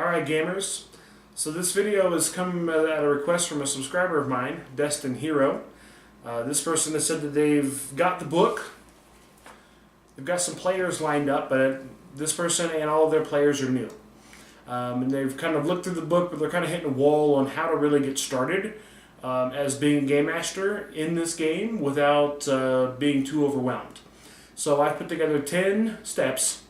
Alright gamers, so this video has come at a request from a subscriber of mine, Destin Hero. This person has said that they've got the book, they've got some players lined up, but this person and all of their players are new. And they've kind of looked through the book, but they're kind of hitting a wall on how to really get started as being a game master in this game without being too overwhelmed. So I've put together 10 steps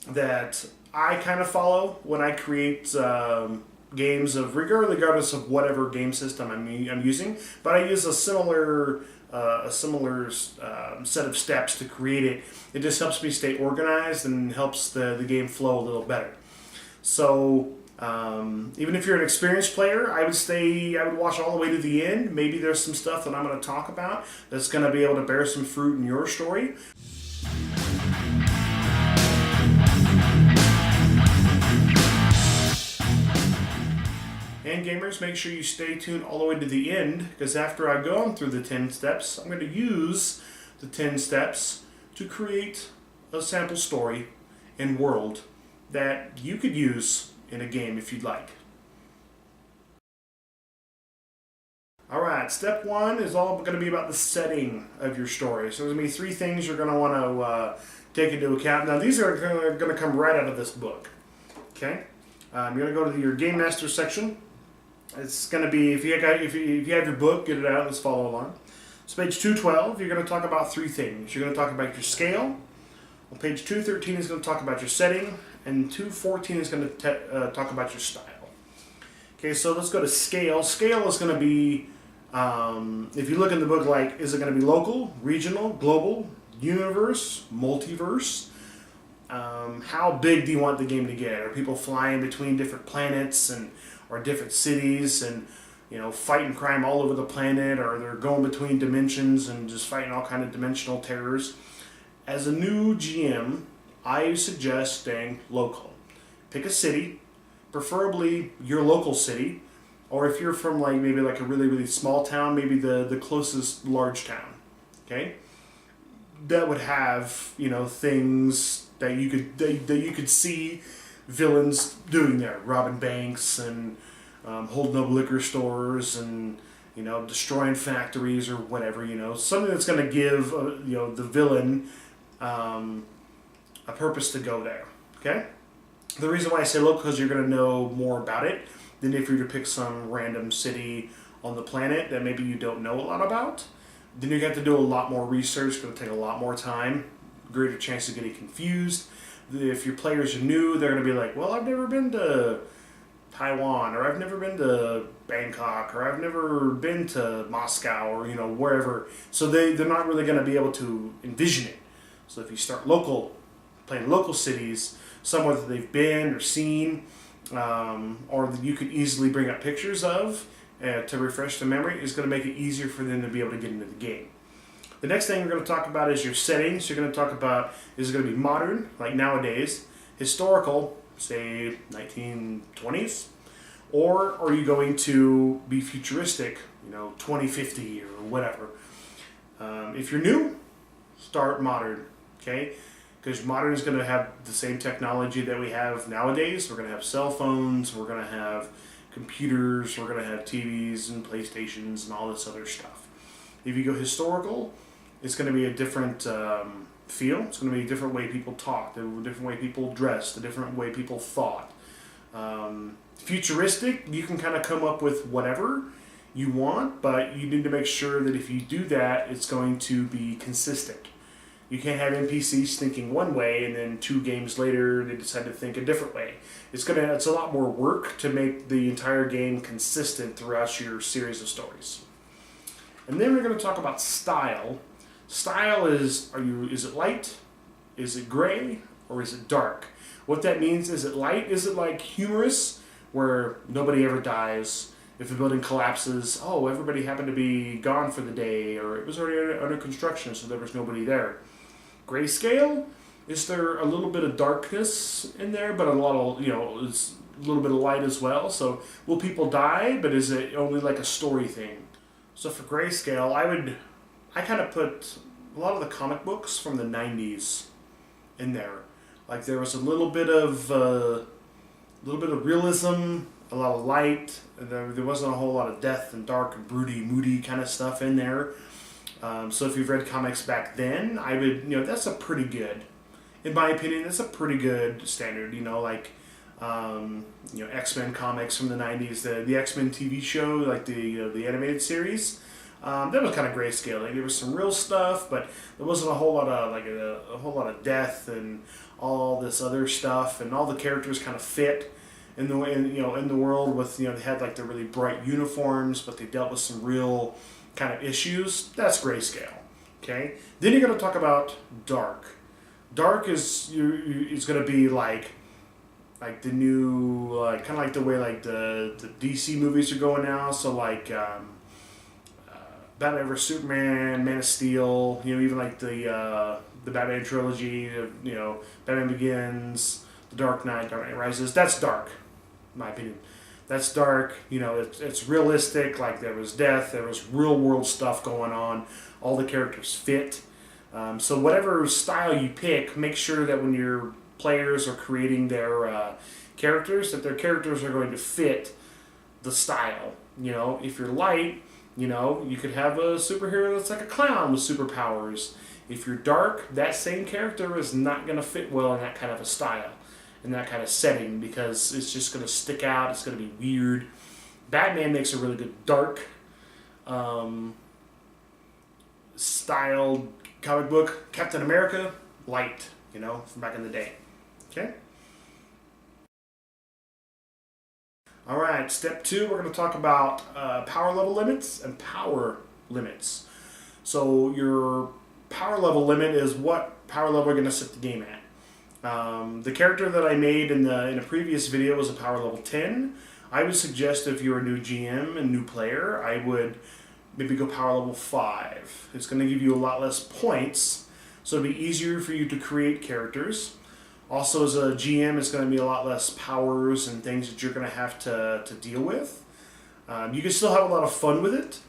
that I kind of follow when I create games of regardless of whatever game system I'm using, but I use a similar set of steps to create it. It just helps me stay organized and helps the game flow a little better. So even if you're an experienced player, I would watch all the way to the end. Maybe there's some stuff that I'm going to talk about that's going to be able to bear some fruit in your story. And gamers, make sure you stay tuned all the way to the end, because after I've gone through the 10 steps, I'm going to use the 10 steps to create a sample story and world that you could use in a game if you'd like. Alright, step 1 is all going to be about the setting of your story. So there's going to be 3 things you're going to want to take into account. Now these are going to come right out of this book. Okay? You're going to go to your Game Master section. It's going to be, if you have your book, get it out, let's follow along. So page 212, you're going to talk about 3 things. You're going to talk about your scale. On page 213 is going to talk about your setting. And 214 is going to talk about your style. Okay, so let's go to scale. Scale is going to be, if you look in the book, like, is it going to be local, regional, global, universe, multiverse? How big do you want the game to get? Are people flying between different planets or different cities and, you know, fighting crime all over the planet, or they're going between dimensions and just fighting all kind of dimensional terrors? As a new GM, I suggest staying local. Pick a city, preferably your local city, or if you're from maybe a really, really small town, maybe the closest large town. Okay? That would have, you know, things that you could see villains doing there, robbing banks and holding up liquor stores and, you know, destroying factories or whatever, you know, something that's going to give you know, the villain a purpose to go there. Okay? The reason why I say local is you're going to know more about it than if you were to pick some random city on the planet that maybe you don't know a lot about. Then you have to do a lot more research. It's going to take a lot more time. Greater chance of getting confused. If your players are new, they're going to be like, well, I've never been to Taiwan, or I've never been to Bangkok, or I've never been to Moscow, or, you know, wherever. So they're not really going to be able to envision it. So if you start local, playing local cities, somewhere that they've been or seen, or that you could easily bring up pictures of to refresh the memory, is going to make it easier for them to be able to get into the game. The next thing we're going to talk about is your settings. You're going to talk about, is it going to be modern, like nowadays, historical, say 1920s, or are you going to be futuristic, you know, 2050 or whatever. If you're new, start modern, okay? Because modern is going to have the same technology that we have nowadays. We're going to have cell phones, we're going to have computers, we're going to have TVs and PlayStations and all this other stuff. If you go historical, it's going to be a different feel. It's going to be a different way people talk, a different way people dressed, a different way people thought. Futuristic, you can kind of come up with whatever you want, but you need to make sure that if you do that, it's going to be consistent. You can't have NPCs thinking one way and then 2 games later they decide to think a different way. It's a lot more work to make the entire game consistent throughout your series of stories. And then we're going to talk about style. Style is it light? Is it gray? Or is it dark? What that means, is it light? Is it like humorous, where nobody ever dies? If a building collapses, oh, everybody happened to be gone for the day, or it was already under construction, so there was nobody there. Grayscale? Is there a little bit of darkness in there, but a lot of, you know, it's a little bit of light as well? So will people die, but is it only like a story thing? So for grayscale, I kind of put a lot of the comic books from the 90s in there. Like there was a little bit of a little bit of realism, a lot of light. There wasn't a whole lot of death and dark and broody, moody kind of stuff in there. So if you've read comics back then, I would, that's a pretty good, in my opinion, that's a pretty good standard. Like, X-Men comics from the 90s, the X-Men TV show, like the animated series. That was kind of grayscale. Like, there was some real stuff, but there wasn't a whole lot of a whole lot of death and all this other stuff, and all the characters kind of fit in the world with they had like the really bright uniforms, but they dealt with some real kind of issues. That's grayscale. Okay, then you're going to talk about dark. Dark is going to be like the new kind of like the way like the DC movies are going now. So like Batman vs Superman, Man of Steel, even like the Batman trilogy, Batman Begins, The Dark Knight, Dark Knight Rises. That's dark, in my opinion. That's dark. It's realistic. Like, there was death, there was real world stuff going on. All the characters fit. So whatever style you pick, make sure that when your players are creating their characters, that their characters are going to fit the style. If you're light, you could have a superhero that's like a clown with superpowers. If you're dark, that same character is not going to fit well in that kind of a style, in that kind of setting, because it's just going to stick out. It's going to be weird. Batman makes a really good dark styled comic book. Captain America, light, from back in the day. Okay? All right, step 2, we're going to talk about power level limits and power limits. So your power level limit is what power level you're going to set the game at. The character that I made in a previous video was a power level 10. I would suggest if you're a new GM and new player, I would maybe go power level 5. It's going to give you a lot less points, so it'll be easier for you to create characters. Also, as a GM, it's going to be a lot less powers and things that you're going to have to deal with. You can still have a lot of fun with it.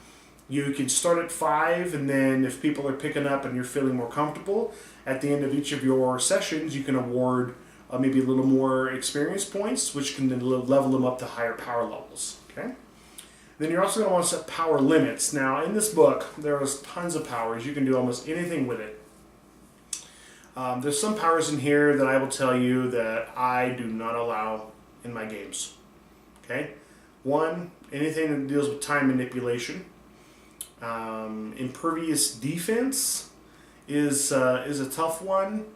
You can start at 5, and then if people are picking up and you're feeling more comfortable, at the end of each of your sessions, you can award maybe a little more experience points, which can then level them up to higher power levels. Okay. Then you're also going to want to set power limits. Now, in this book, there is tons of powers. You can do almost anything with it. There's some powers in here that I will tell you that I do not allow in my games. Okay? 1, anything that deals with time manipulation. Impervious defense is a tough one.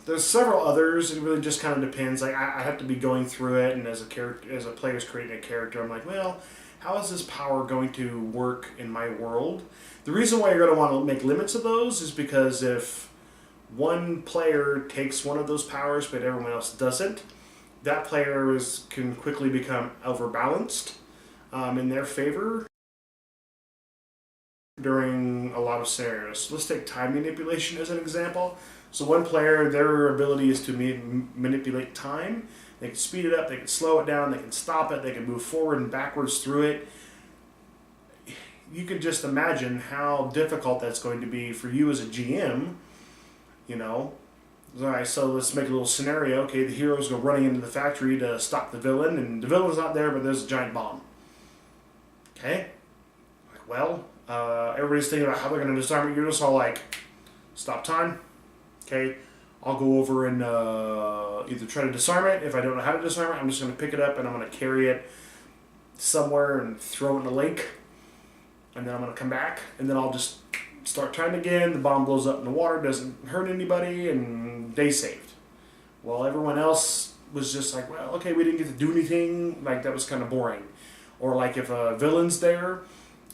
There's several others. It really just kind of depends. Like, I have to be going through it, and as a player's creating a character, I'm like, well, how is this power going to work in my world? The reason why you're going to want to make limits of those is because if one player takes one of those powers but everyone else doesn't, that player can quickly become overbalanced in their favor during a lot of scenarios. So let's take time manipulation as an example. So one player, their ability is to manipulate time. They can speed it up, they can slow it down, they can stop it, they can move forward and backwards through it. You can just imagine how difficult that's going to be for you as a GM. All right, so let's make a little scenario. Okay, the heroes go running into the factory to stop the villain, and the villain's not there, but there's a giant bomb. Okay? Well, everybody's thinking about how they're going to disarm it. You're just all like, stop time. Okay, I'll go over and either try to disarm it. If I don't know how to disarm it, I'm just going to pick it up and I'm going to carry it somewhere and throw it in a lake. And then I'm going to come back, and then I'll just start trying again. The bomb blows up in the water, doesn't hurt anybody, and day saved. Well, everyone else was just like, well, okay, we didn't get to do anything. Like, that was kind of boring. Or like if a villain's there,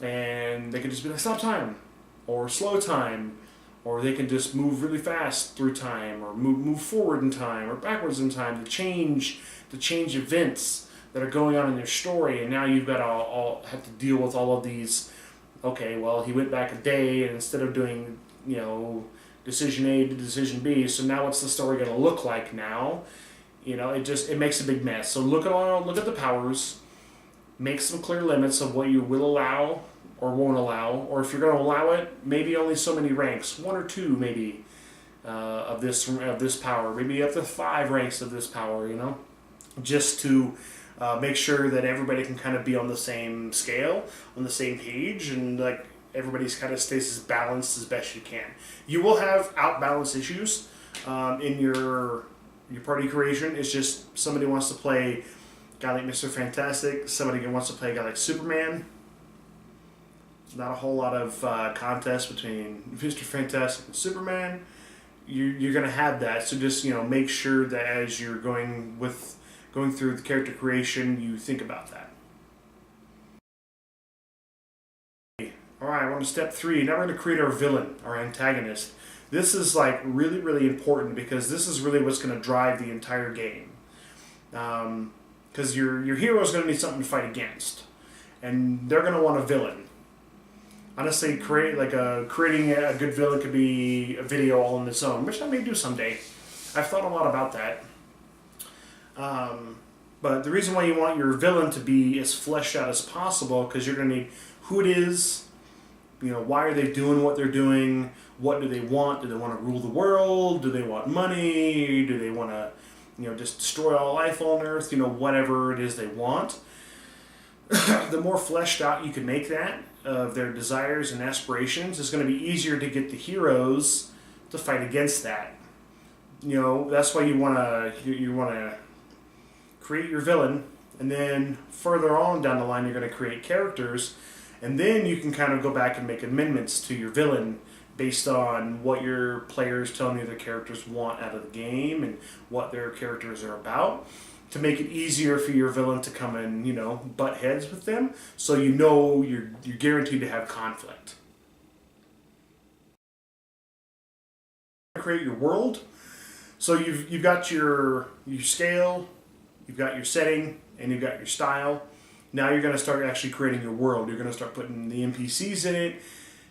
and they could just be like, stop time, or slow time, or they can just move really fast through time, or move forward in time, or backwards in time to change events that are going on in your story. And now you've got to all have to deal with all of these. Okay, well, he went back a day, and instead of doing, decision A to decision B, so now what's the story going to look like now? It makes a big mess. So look at the powers, make some clear limits of what you will allow or won't allow, or if you're going to allow it, maybe only so many ranks, 1 or 2 maybe, of this power, maybe up to 5 ranks of this power, just to make sure that everybody can kind of be on the same scale, on the same page, and like everybody's kind of stays as balanced as best you can. You will have outbalance issues in your party creation. It's just somebody wants to play a guy like Mr. Fantastic, somebody wants to play a guy like Superman. Not a whole lot of contest between Mr. Fantastic and Superman. You're going to have that, so just make sure that as you're going through the character creation, you think about that. Alright, we're on to step 3. Now we're going to create our villain, our antagonist. This is like really, really important because this is really what's going to drive the entire game. Because your hero is going to need something to fight against, and they're going to want a villain. Honestly, creating a good villain could be a video all on its own, which I may do someday. I've thought a lot about that. But the reason why you want your villain to be as fleshed out as possible, because you're going to need who it is, why are they doing what they're doing, what do they want? Do they want to rule the world? Do they want money? Do they want to, just destroy all life on Earth? Whatever it is they want. The more fleshed out you can make that, of their desires and aspirations, it's going to be easier to get the heroes to fight against that. That's why you want to create your villain, and then further on down the line you're going to create characters, and then you can kind of go back and make amendments to your villain based on what your players telling you their characters want out of the game and what their characters are about, to make it easier for your villain to come and, butt heads with them, so you're guaranteed to have conflict. Create your world. So you've got your scale, you've got your setting, and you've got your style. Now you're going to start actually creating your world. You're going to start putting the NPCs in it.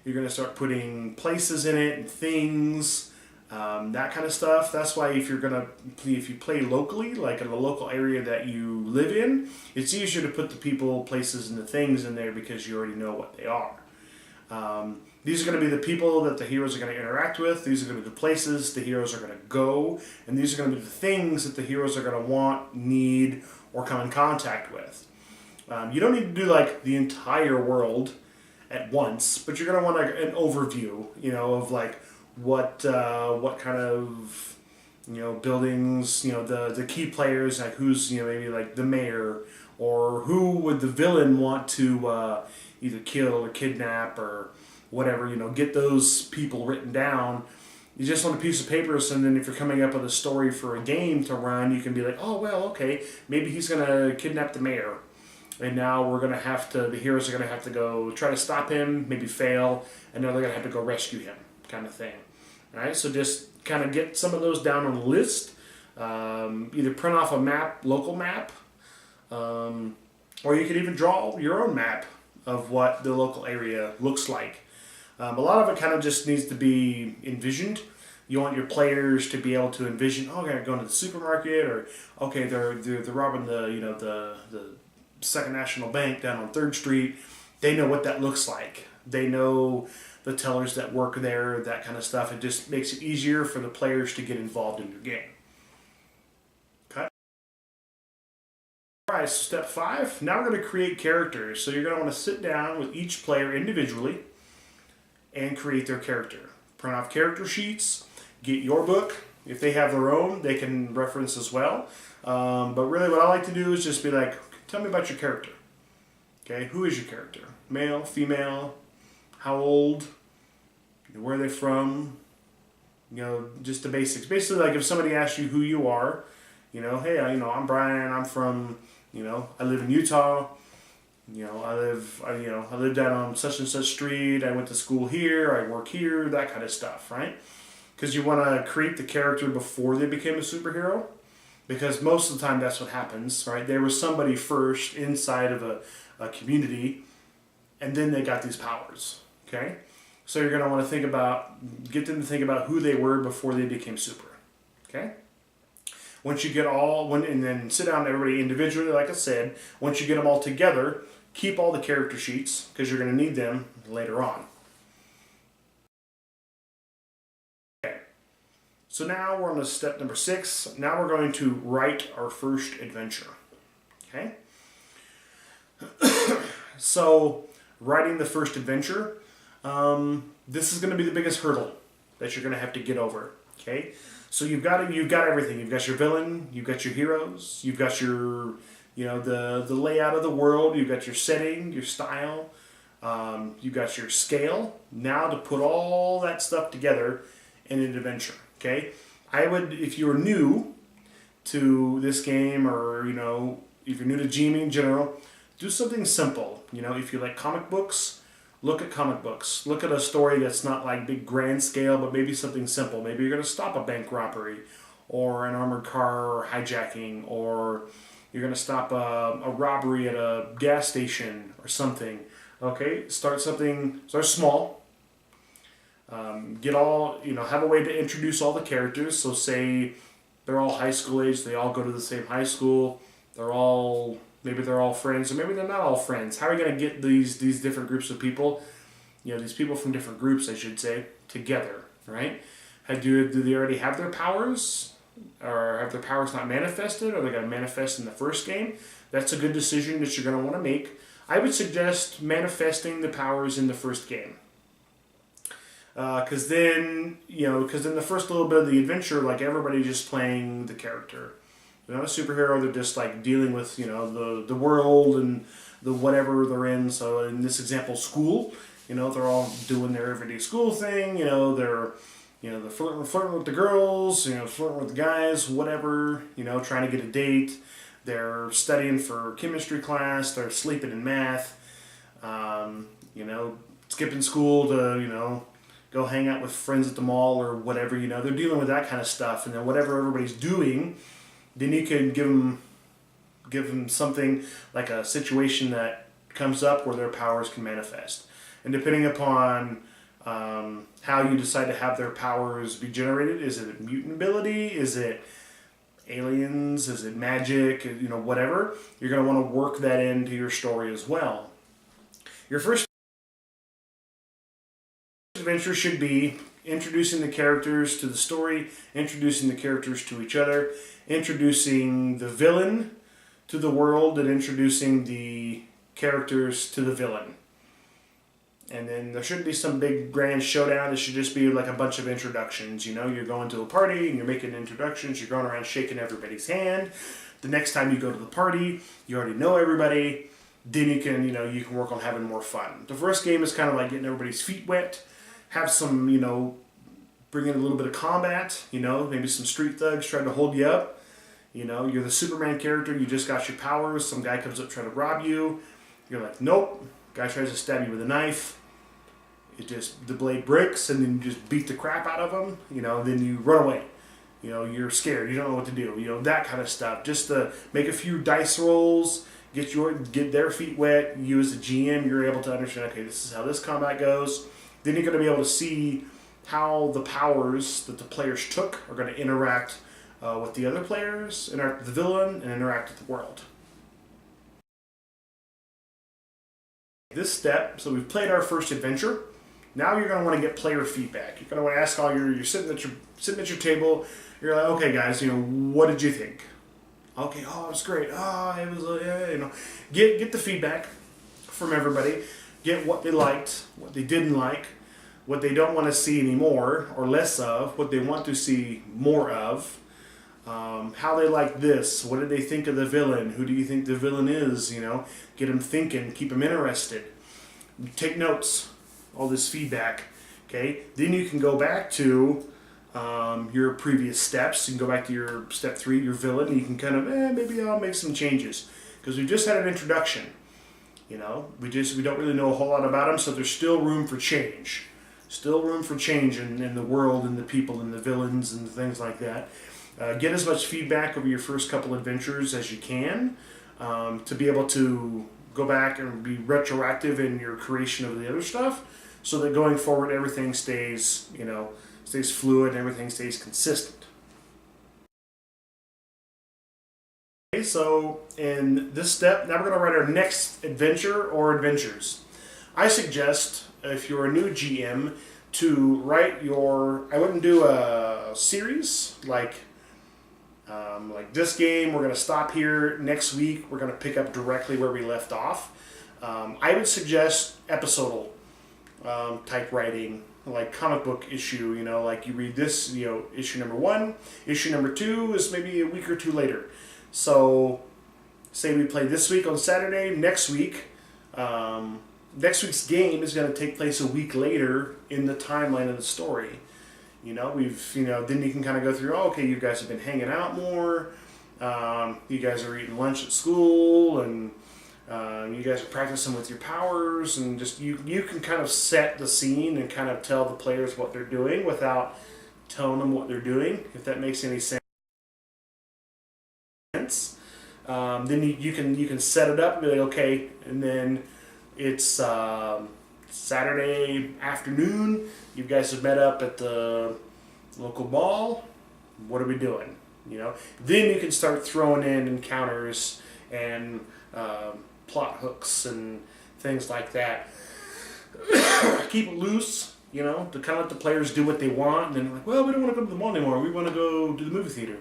You're going to start putting places in it and things. That kind of stuff. That's why if you play locally, like in the local area that you live in, it's easier to put the people, places, and the things in there because you already know what they are. These are going to be the people that the heroes are going to interact with. These are going to be the places the heroes are going to go. And these are going to be the things that the heroes are going to want, need, or come in contact with. You don't need to do like the entire world at once, but you're going to want an overview, of like what kind of buildings, the key players, like who's maybe like the mayor, or who would the villain want to either kill or kidnap or whatever. Get those people written down. You just want a piece of paper, so then if you're coming up with a story for a game to run, you can be like, oh well, okay, maybe he's gonna kidnap the mayor, and now the heroes are gonna have to go try to stop him, maybe fail, and now they're gonna have to go rescue him, kind of thing. All right, so just kind of get some of those down on the list. Either print off a map, local map, or you could even draw your own map of what the local area looks like. A lot of it kind of just needs to be envisioned. You want your players to be able to envision, oh, they're going to the supermarket, or okay, they're robbing the Second National Bank down on 3rd Street. They know what that looks like. They know the tellers that work there, that kind of stuff. It just makes it easier for the players to get involved in your game. Okay. All right, so step 5. Now we're going to create characters. So you're going to want to sit down with each player individually and create their character. Print off character sheets, get your book. If they have their own, they can reference as well. But really what I like to do is just be like, tell me about your character. Okay, who is your character? Male, female, how old, where they're from, just the basics. Basically, like if somebody asks you who you are, hey, I'm Brian, I'm from, I live in Utah. I live down on such and such street. I went to school here. I work here. That kind of stuff, right? Because you want to create the character before they became a superhero. Because most of the time that's what happens, right? There was somebody first inside of a community, and then they got these powers, okay? So you're going to want to get them to think about who they were before they became super, okay? Once you get and then sit down everybody individually, like I said. Once you get them all together, keep all the character sheets because you're going to need them later on. Okay. So now we're on to step number 6. Now we're going to write our first adventure. Okay? So, writing the first adventure, this is going to be the biggest hurdle that you're going to have to get over. Okay? So you've got everything. You've got your villain, you've got your heroes, you've got your, the layout of the world, you've got your setting, your style, you've got your scale. Now to put all that stuff together in an adventure. Okay? I would, if you're new to this game, or if you're new to GMing in general, do something simple. If you like comic books, look at comic books. Look at a story that's not like big grand scale, but maybe something simple. Maybe you're going to stop a bank robbery, or an armored car hijacking, or you're going to stop a robbery at a gas station or something. Okay, start small. Have a way to introduce all the characters. So say they're all high school age, they all go to the same high school, maybe they're all friends, or maybe they're not all friends. How are you going to get these different groups of people, these people from different groups, I should say, together, right? Do they already have their powers? Or have their powers not manifested? Or are they going to manifest in the first game? That's a good decision that you're going to want to make. I would suggest manifesting the powers in the first game. Because then the first little bit of the adventure, like, everybody's just playing the character. They're not a superhero, they're just like dealing with, the world and the whatever they're in. So in this example, school, they're all doing their everyday school thing, they're flirting with the girls, flirting with the guys, whatever, trying to get a date. They're studying for chemistry class, they're sleeping in math, skipping school to, go hang out with friends at the mall or whatever, they're dealing with that kind of stuff. And then whatever everybody's doing, then you can give them something like a situation that comes up where their powers can manifest. And depending upon how you decide to have their powers be generated, is it mutant ability? Is it aliens? Is it magic? Whatever. You're going to want to work that into your story as well. Your first adventure should be introducing the characters to the story, introducing the characters to each other, introducing the villain to the world, and introducing the characters to the villain. And then there shouldn't be some big grand showdown. It should just be like a bunch of introductions. You're going to a party and you're making introductions. You're going around shaking everybody's hand. The next time you go to the party, you already know everybody. Then you can work on having more fun. The first game is kind of like getting everybody's feet wet. Have some, bring in a little bit of combat, maybe some street thugs trying to hold you up. You're the Superman character, you just got your powers, some guy comes up trying to rob you. You're like, nope. Guy tries to stab you with a knife. The blade breaks, and then you just beat the crap out of him. Then you run away. You're scared, you don't know what to do. That kind of stuff. Just to make a few dice rolls, get their feet wet. You as a GM, you're able to understand, okay, this is how this combat goes. Then you're going to be able to see how the powers that the players took are going to interact with the other players, interact with the villain, and interact with the world. This step, so we've played our first adventure. Now you're going to want to get player feedback. You're going to want to ask you're sitting at your table. You're like, okay, guys, what did you think? Okay, it was great. It was, get the feedback from everybody. Get what they liked, what they didn't like, what they don't want to see anymore or less of, what they want to see more of, how they like this, what did they think of the villain, who do you think the villain is, get them thinking, keep them interested. Take notes, all this feedback, okay? Then you can go back to your previous steps. You can go back to your step 3, your villain, and you can kind of, maybe I'll make some changes. Because we just had an introduction. We don't really know a whole lot about them, so there's still room for change. Still room for change in the world and the people and the villains and things like that. Get as much feedback over your first couple adventures as you can to be able to go back and be retroactive in your creation of the other stuff, so that going forward everything stays fluid and everything stays consistent. Okay, so in this step, now we're going to write our next adventure or adventures. I suggest, if you're a new GM, to write I wouldn't do a series like this game, we're going to stop here. Next week, we're going to pick up directly where we left off. I would suggest episodal type writing, like comic book issue, like you read this, issue number 1, issue number 2 is maybe a week or two later. So, say we play this week on Saturday, next week's game is going to take place a week later in the timeline of the story. Then you can kind of go through, okay, you guys have been hanging out more, you guys are eating lunch at school, and you guys are practicing with your powers, and just you can kind of set the scene and kind of tell the players what they're doing without telling them what they're doing, if that makes any sense. Then you can set it up and be like, okay, and then it's Saturday afternoon. You guys have met up at the local mall. What are we doing? Then you can start throwing in encounters and plot hooks and things like that. Keep it loose, to kind of let the players do what they want. And then like, well, we don't want to go to the mall anymore. We want to go to the movie theater.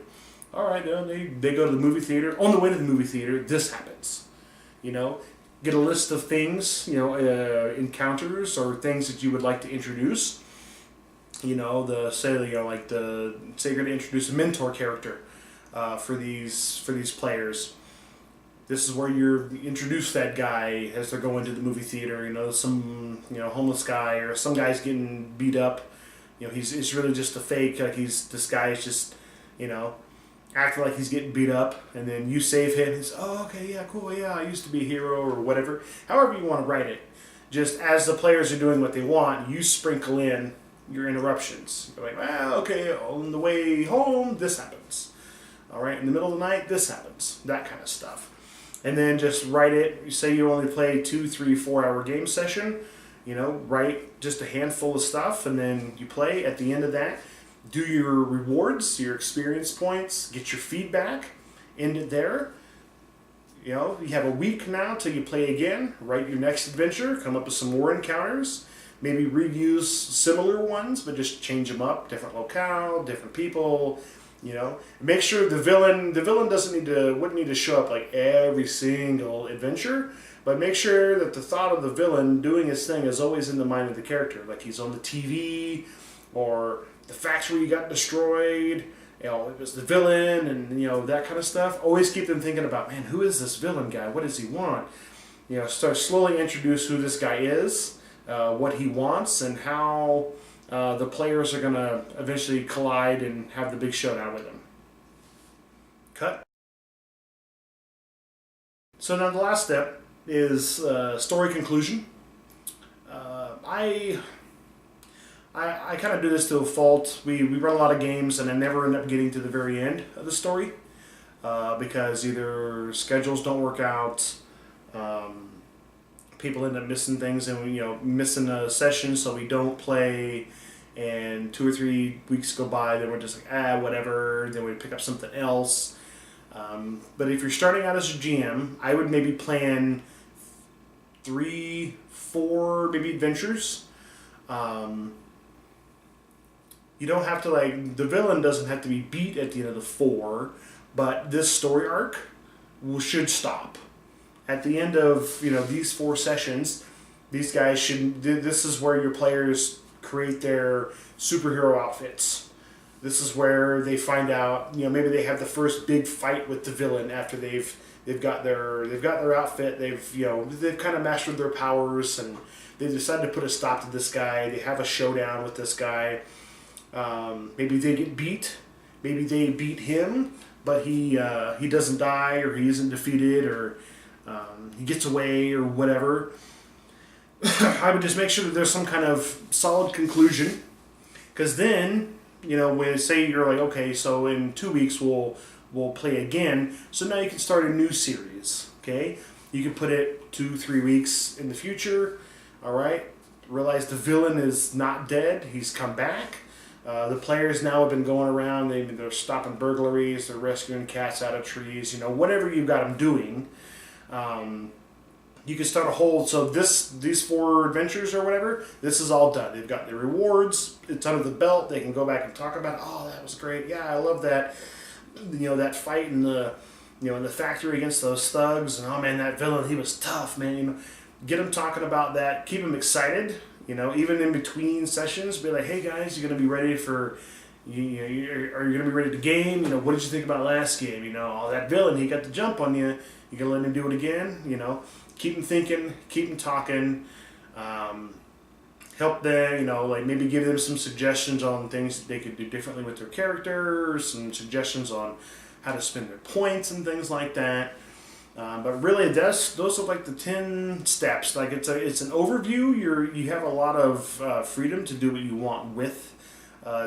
All right, they go to the movie theater. On the way to the movie theater, this happens. Get a list of things, encounters or things that you would like to introduce. Say you're going to introduce a mentor character for these players. This is where you introduce that guy as they're going to the movie theater. Some homeless guy or some guy's getting beat up. It's really just a fake. Like this guy is just acting like he's getting beat up, and then you save him. He's, oh, okay, yeah, cool, yeah, I used to be a hero or whatever. However you want to write it. Just as the players are doing what they want, you sprinkle in your interruptions. You're like, well, okay, on the way home, this happens. All right, in the middle of the night, this happens. That kind of stuff. And then just write it. You say you only play 2, 3, 4 hour game session. Write just a handful of stuff, and then you play. At the end of that, do your rewards, your experience points, get your feedback, end it there. You have a week now till you play again. Write your next adventure, come up with some more encounters, maybe reuse similar ones, but just change them up, different locale, different people. Make sure the villain wouldn't need to show up like every single adventure, but make sure that the thought of the villain doing his thing is always in the mind of the character, like he's on the TV or the factory got destroyed, it was the villain, and that kind of stuff. Always keep them thinking about, man, who is this villain guy? What does he want? Start slowly introduce who this guy is, what he wants, and how the players are going to eventually collide and have the big showdown with him. Cut. So now the last step is story conclusion. I kind of do this to a fault. We run a lot of games, and I never end up getting to the very end of the story because either schedules don't work out, people end up missing things, and missing a session, so we don't play. And 2 or 3 weeks go by, then we're just like, whatever. Then we pick up something else. But if you're starting out as a GM, I would maybe plan 3, 4 maybe adventures. You don't have to the villain doesn't have to be beat at the end of the 4, but this story arc should stop. At the end of, these 4 sessions, these guys this is where your players create their superhero outfits. This is where they find out, maybe they have the first big fight with the villain after they've got their outfit, they've kind of mastered their powers, and they decide to put a stop to this guy. They have a showdown with this guy. Maybe they get beat. Maybe they beat him, but he doesn't die, or he isn't defeated, or he gets away, or whatever. I would just make sure that there's some kind of solid conclusion, because then, when say you're like, okay, so in 2 weeks we'll play again, so now you can start a new series. Okay, you can put it 2, 3 weeks in the future. All right, realize the villain is not dead; he's come back. The players now have been going around. They're stopping burglaries. They're rescuing cats out of trees. Whatever you've got them doing. you can start a whole, so these 4 adventures or whatever, this is all done. They've got their rewards, it's under the belt, they can go back and talk about, oh, that was great, yeah, I love that, that fight in the, in the factory against those thugs, and oh man, that villain, he was tough, man, get them talking about that, keep them excited, even in between sessions, be like, hey guys, you're going to be ready for, are you going to be ready to game, what did you think about last game, oh, that villain, he got the jump on you, you going to let him do it again, keep them thinking, keep them talking, help them, like maybe give them some suggestions on things that they could do differently with their characters, some suggestions on how to spend their points and things like that. But really, those are like the 10 steps. Like it's an overview. You have a lot of freedom to do what you want with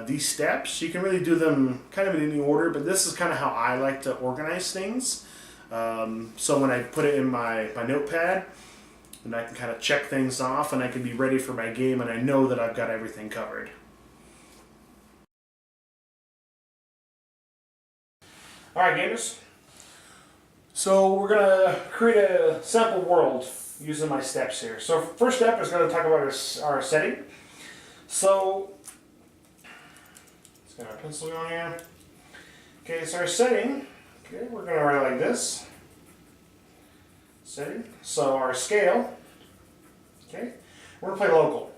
these steps. You can really do them kind of in any order, but this is kind of how I like to organize things. So when I put it in my notepad, and I can kind of check things off, and I can be ready for my game, and I know that I've got everything covered. Alright gamers, so we're going to create a sample world using my steps here. So first step is going to talk about our setting. So, let's get our pencil going here. Okay, so our setting, okay, we're going to write like this. Setting. So our scale, okay, we're going to play local.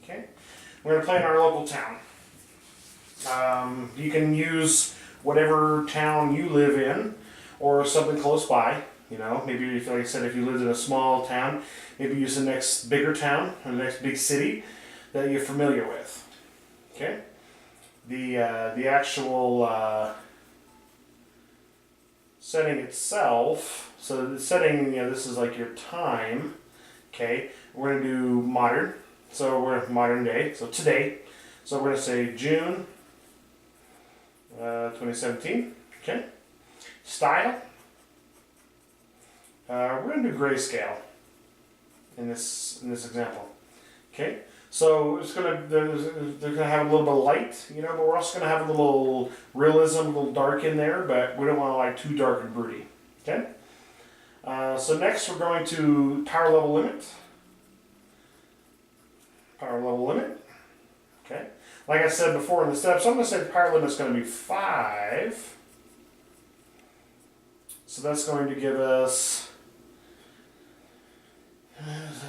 Okay, we're going to play in our local town. You can use whatever town you live in or something close by. Maybe if, like I said, if you lived in a small town, maybe use the next bigger town or the next big city that you're familiar with. Okay, the actual setting itself. So the setting, this is like your time. Okay, we're going to do modern. So we're modern day. So today. So we're going to say June 2017. Okay. Style. We're going to do grayscale in this example. Okay. So it's they're going to have a little bit of light, but we're also going to have a little realism, a little dark in there, but we don't want to like too dark and broody. Okay. So next we're going to power level limit. Power level limit. Okay. Like I said before in the steps, I'm going to say the power limit is going to be 5. So that's going to give us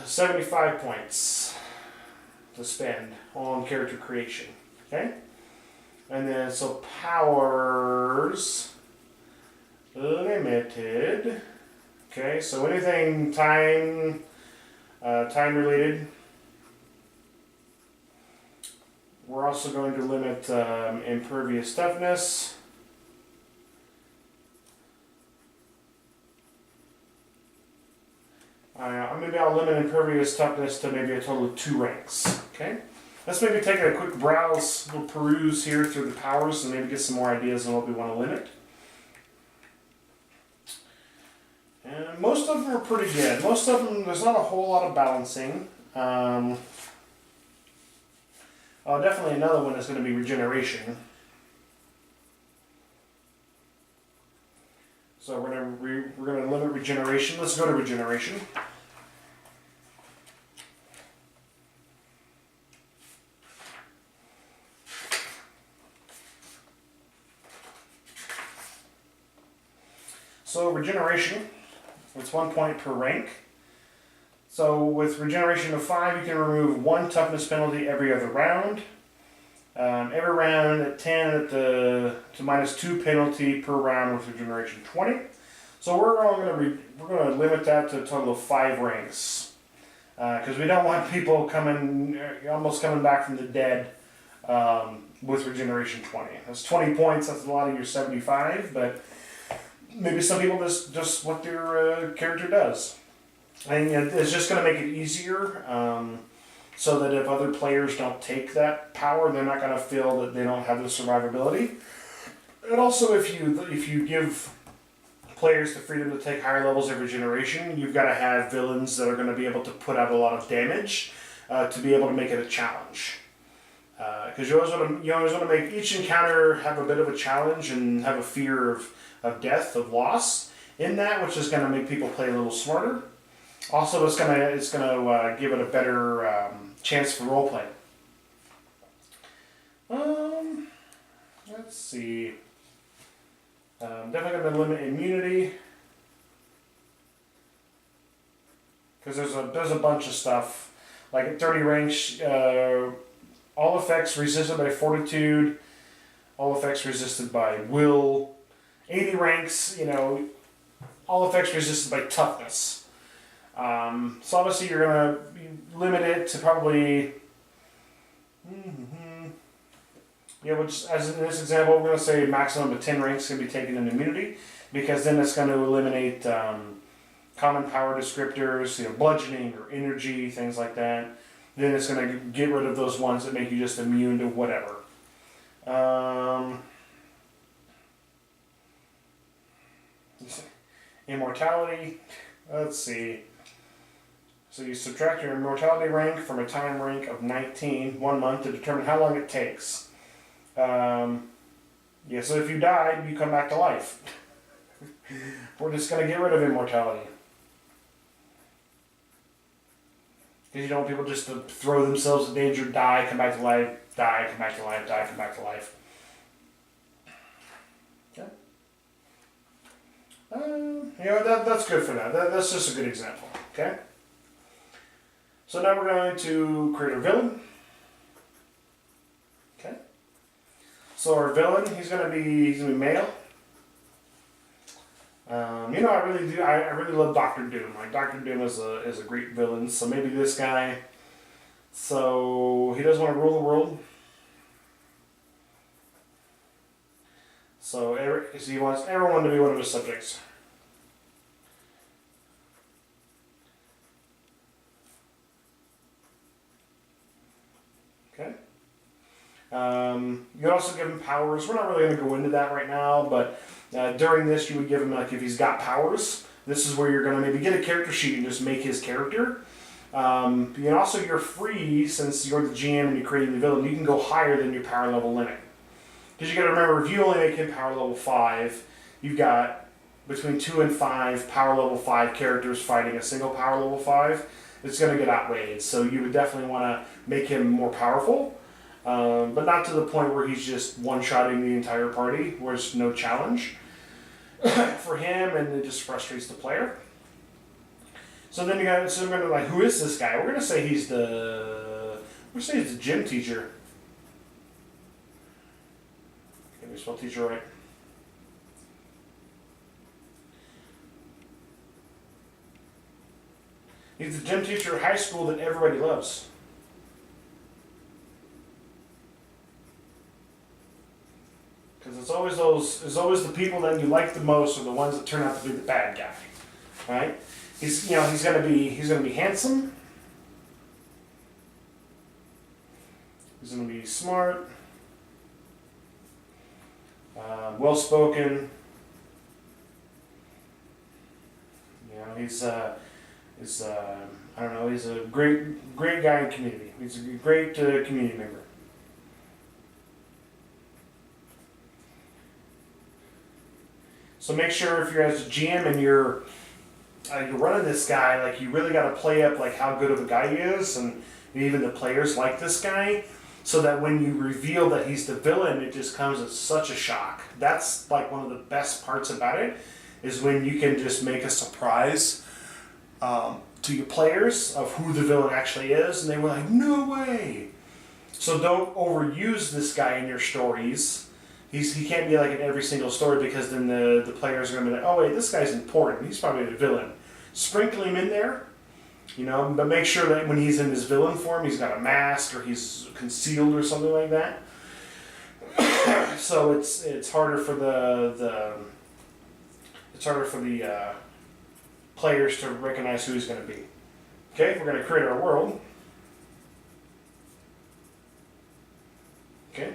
75 points to spend on character creation. Okay? And then, so powers limited. Okay, so anything time related. We're also going to limit impervious toughness. Maybe I'll limit impervious toughness to maybe a total of 2 ranks. Okay, let's maybe take a quick browse, little peruse here through the powers, and maybe get some more ideas on what we want to limit. And most of them are pretty good. Most of them, there's not a whole lot of balancing. Definitely another one is going to be regeneration. So we're going to limit regeneration. Let's go to regeneration. So regeneration, it's 1 point per rank. So with regeneration of 5, you can remove 1 toughness penalty every other round. Every round at 10 to -2 penalty per round with regeneration 20. So we're going to limit that to a total of 5 ranks, because we don't want people almost coming back from the dead with regeneration 20. That's 20 points. That's a lot of your 75, but maybe some people just what their character does. And it's just going to make it easier, so that if other players don't take that power, they're not going to feel that they don't have the survivability. And also, if you give players the freedom to take higher levels of regeneration, you've got to have villains that are going to be able to put out a lot of damage to be able to make it a challenge. Because you always want to make each encounter have a bit of a challenge and have a fear of death, of loss in that, which is going to make people play a little smarter. Also, it's gonna give it a better chance for roleplay. Let's see. Definitely gonna limit immunity because there's a bunch of stuff like at 30 ranks. All effects resisted by fortitude. All effects resisted by will. 80 ranks, all effects resisted by toughness. So obviously you're going to limit it to probably... which, as in this example, we're going to say maximum of 10 ranks can be taken in immunity, because then it's going to eliminate common power descriptors, bludgeoning or energy, things like that. Then it's going to get rid of those ones that make you just immune to whatever. Immortality, let's see. So you subtract your immortality rank from a time rank of 19, 1 month, to determine how long it takes. So if you die, you come back to life. We're just going to get rid of immortality. Because you don't want people just to throw themselves in danger, die, come back to life, die, come back to life, die, come back to life. Okay. That's good for that. That's just a good example. Okay. So now we're going to create a villain. Okay. So our villain, he's gonna be male. I really love Doctor Doom. Like, Doctor Doom is a great villain. So maybe this guy. So he does want to rule the world. So he wants everyone to be one of his subjects. Okay. You can also give him powers. We're not really going to go into that right now, but during this you would give him, like, if he's got powers, this is where you're going to maybe get a character sheet and just make his character. You're free, since you're the GM and you're creating the villain, you can go higher than your power level limit. Because you got to remember, if you only make him power level 5, you've got between 2 and 5 power level 5 characters fighting a single power level 5. It's going to get outweighed. So you would definitely want to make him more powerful, but not to the point where he's just one-shotting the entire party, where there's no challenge for him, and it just frustrates the player. So then we're going to, like, who is this guy? We're going to say he's the gym teacher. Can we spell teacher right? He's the gym teacher at high school that everybody loves. Because it's always the people that you like the most are the ones that turn out to be the bad guy, right? He's gonna be handsome. He's gonna be smart, well spoken. He's a great guy in community. He's a great community member. So make sure, if you're as a GM and you're running this guy, like, you really got to play up like how good of a guy he is, and even the players like this guy, so that when you reveal that he's the villain, it just comes as such a shock. That's like one of the best parts about it, is when you can just make a surprise to your players of who the villain actually is, and they were like, no way. So don't overuse this guy in your stories. He can't be like in every single story, because then the players are going to be like, oh wait, this guy's important. He's probably the villain. Sprinkle him in there, but make sure that when he's in his villain form, he's got a mask or he's concealed or something like that. So it's harder for the players to recognize who he's going to be. Okay, we're going to create our world. Okay.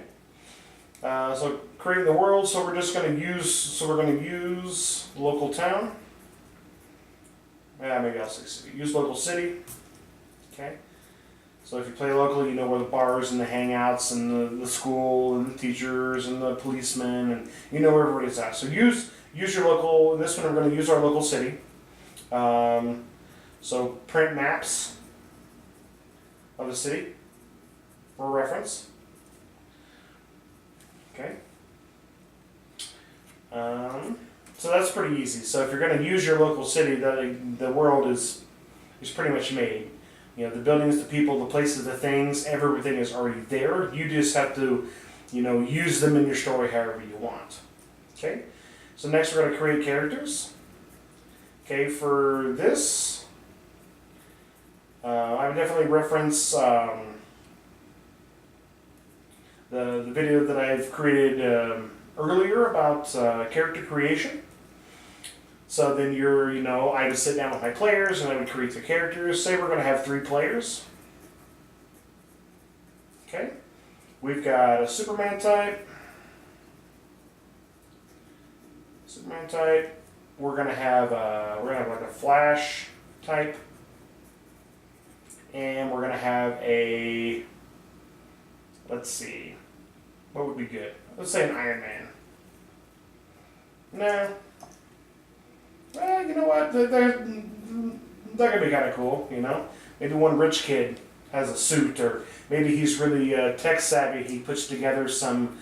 So creating the world, so we're going to use local town. Maybe I'll say city. Use local city. Okay. So if you play local, you know where the bars and the hangouts and the school and the teachers and the policemen, and you know where everybody's at. So use your local. In this one, we're going to use our local city. So print maps of the city for reference. Okay. So that's pretty easy. So if you're going to use your local city, the world is pretty much made. You know, the buildings, the people, the places, the things, everything is already there. You just have to, use them in your story however you want. Okay. So next we're going to create characters. Okay, for this, I would definitely reference the video that I've created earlier about character creation. So then I would sit down with my players and I would create the characters. Say we're going to have 3 players. Okay, we've got a Superman type. We're going to have like a Flash type, and we're going to have a, let's see, what would be good? Let's say an Iron Man. No. Well, you know what? They're going to be kind of cool, Maybe one rich kid has a suit, or maybe he's really tech savvy. He puts together some,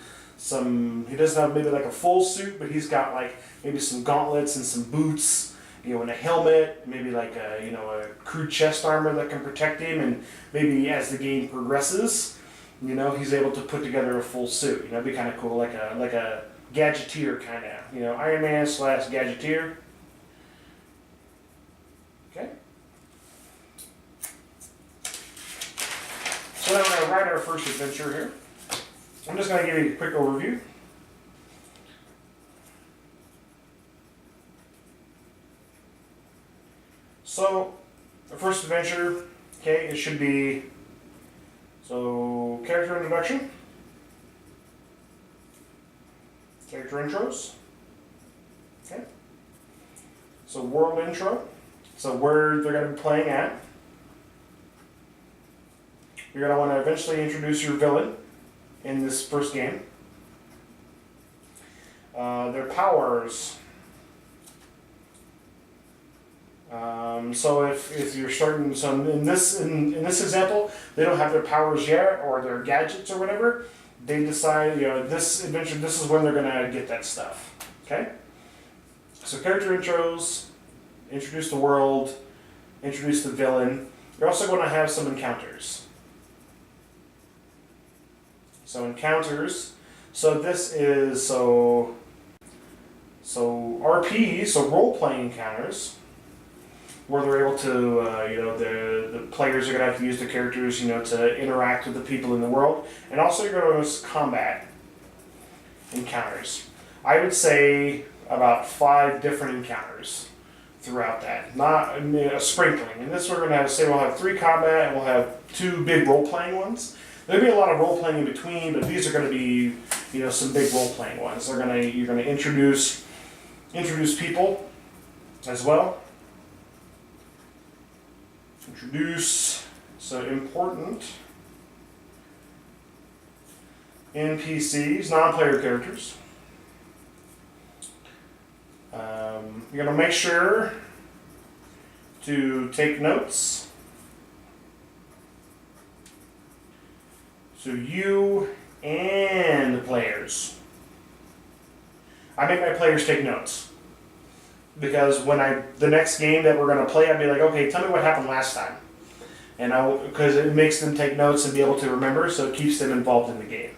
he doesn't have maybe like a full suit, but he's got like maybe some gauntlets and some boots, and a helmet, maybe like a crude chest armor that can protect him, and maybe as the game progresses, he's able to put together a full suit. It'd be kind of cool, like a gadgeteer kind of, Iron Man / gadgeteer. Okay. So now we're going to write our first adventure here. I'm just going to give you a quick overview. So, the first adventure, okay, it should be, so, character introduction, character intros, okay, so world intro, so where they're going to be playing at. You're going to want to eventually introduce your villain in this first game. Their powers. So if you're starting, so in this example, they don't have their powers yet or their gadgets or whatever. They decide, this adventure, this is when they're gonna get that stuff. Okay. So character intros, introduce the world, introduce the villain. You're also going to have some encounters. So encounters. So this is so RP, so role-playing encounters, where they're able to, the players are going to have to use the characters, to interact with the people in the world, and also you're going to use combat encounters. I would say about 5 different encounters throughout that, not a sprinkling. And this we're going to have, say we'll have 3 combat, and we'll have 2 big role-playing ones. There'll be a lot of role-playing in between, but these are going to be, some big role-playing ones. You're going to introduce people as well. Introduce, so important NPCs, non-player characters. You're going to make sure to take notes. So you and the players. I make my players take notes. Because when the next game that we're going to play, I'd be like, okay, tell me what happened last time. And because it makes them take notes and be able to remember, so it keeps them involved in the game.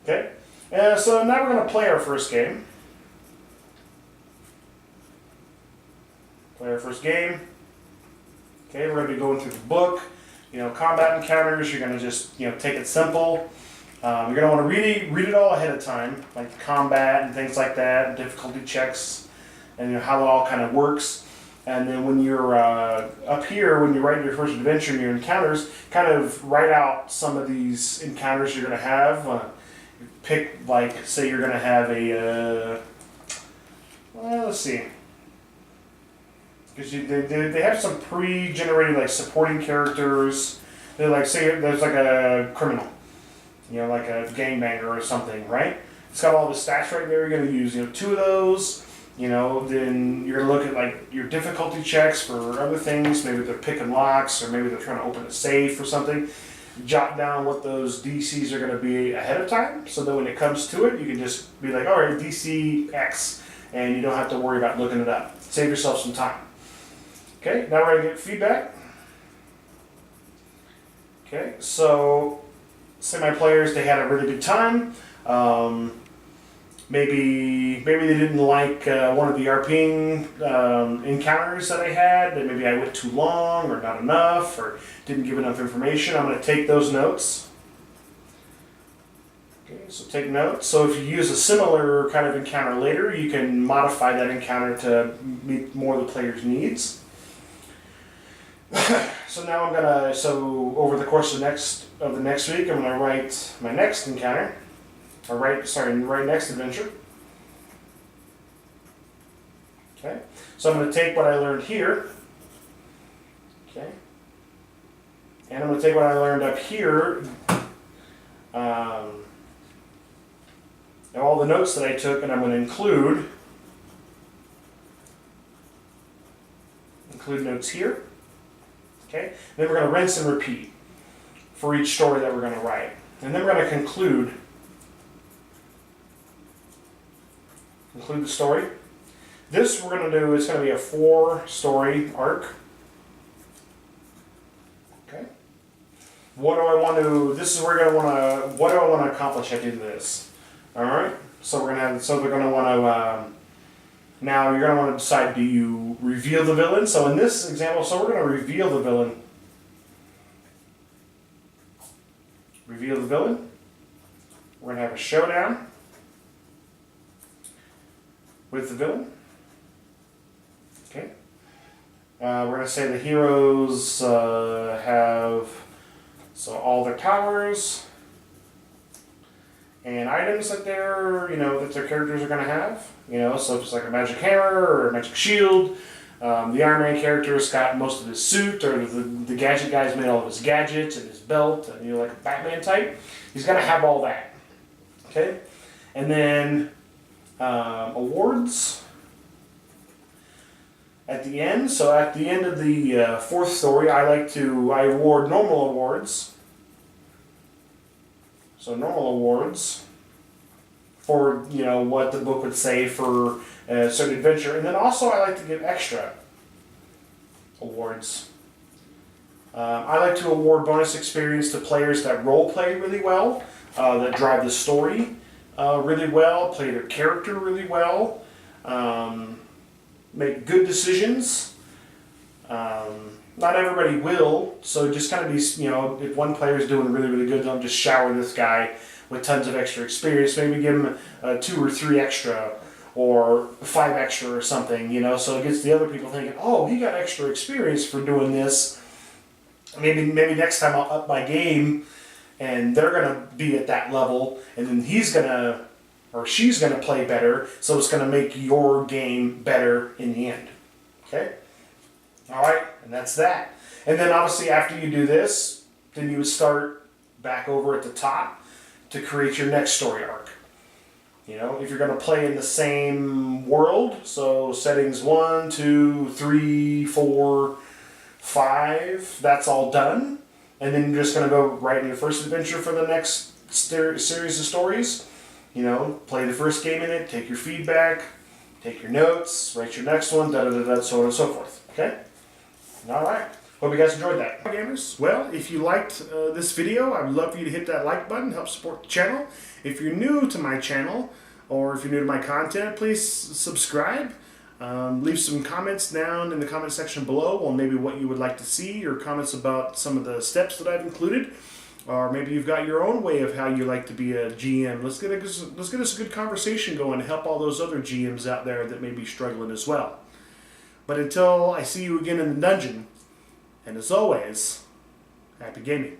Okay? So now we're going to play our first game. Play our first game. Okay, we're going to be going through the book. Combat encounters, you're going to just, take it simple. You're going to want to read it all ahead of time, like the combat and things like that, difficulty checks, and how it all kind of works. And then when you're up here, when you write your first adventure and your encounters, kind of write out some of these encounters you're going to have. Pick, like, say you're going to have a, let's see. Because they have some pre-generated, like, supporting characters. They're like, say there's like a criminal, like a gangbanger or something, right? It's got all the stats right there. You're going to use, 2 of those. then you're going to look at like your difficulty checks for other things. Maybe they're picking locks, or maybe they're trying to open a safe or something. Jot down what those DCs are going to be ahead of time, so that when it comes to it, you can just be like, all right, DC X, and you don't have to worry about looking it up. Save yourself some time. Okay, now we're going to get feedback. Okay, so say my players, they had a really good time. Maybe they didn't like one of the RPing encounters that I had. That maybe I went too long or not enough or didn't give enough information. I'm going to take those notes. Okay, so take notes. So if you use a similar kind of encounter later, you can modify that encounter to meet more of the player's needs. So now I'm gonna, over the course of the next week, I'm gonna write my next encounter, write next adventure. Okay, so I'm gonna take what I learned here. Okay, and I'm gonna take what I learned up here. All the notes that I took, and I'm gonna include notes here. Okay, then we're going to rinse and repeat for each story that we're going to write. And then we're going to conclude the story. This we're going to do is going to be a 4-story arc. Okay. What do I want to accomplish at the end of this? Alright, so they're going to want to, now you're going to want to decide, do you reveal the villain? So in this example, we're going to reveal the villain. Reveal the villain. We're going to have a showdown with the villain. Okay. We're going to say the heroes have all their powers and items that that their characters are going to have. So if it's like a magic hammer or a magic shield, the Iron Man character's got most of his suit, or the gadget guy's made all of his gadgets and his belt, and like a Batman type. He's got to have all that. Okay, and then awards at the end. So at the end of the 4th story, I award normal awards. So normal awards for what the book would say for a certain adventure, and then also I like to give extra awards. I like to award bonus experience to players that role play really well, that drive the story really well, play their character really well, make good decisions. Not everybody will, so just kind of be, if one player is doing really, really good, don't just shower this guy with tons of extra experience. Maybe give him 2 or 3 extra, or 5 extra or something, so it gets the other people thinking, oh, he got extra experience for doing this. Maybe next time I'll up my game, and they're going to be at that level, and then he's going to, or she's going to play better, so it's going to make your game better in the end. Okay? Alright, and that's that. And then obviously after you do this, then you would start back over at the top to create your next story arc. If you're going to play in the same world, so settings 1, 2, 3, 4, 5, that's all done. And then you're just going to go right into your first adventure for the next series of stories. Play the first game in it, take your feedback, take your notes, write your next one, so on and so forth. Okay? Alright. Hope you guys enjoyed that. Gamers, well, if you liked this video, I'd love for you to hit that like button, help support the channel. If you're new to my channel, or if you're new to my content, please subscribe. Leave some comments down in the comment section below on maybe what you would like to see, or comments about some of the steps that I've included. Or maybe you've got your own way of how you like to be a GM. Let's get us a good conversation going to help all those other GMs out there that may be struggling as well. But until I see you again in the dungeon, and as always, happy gaming.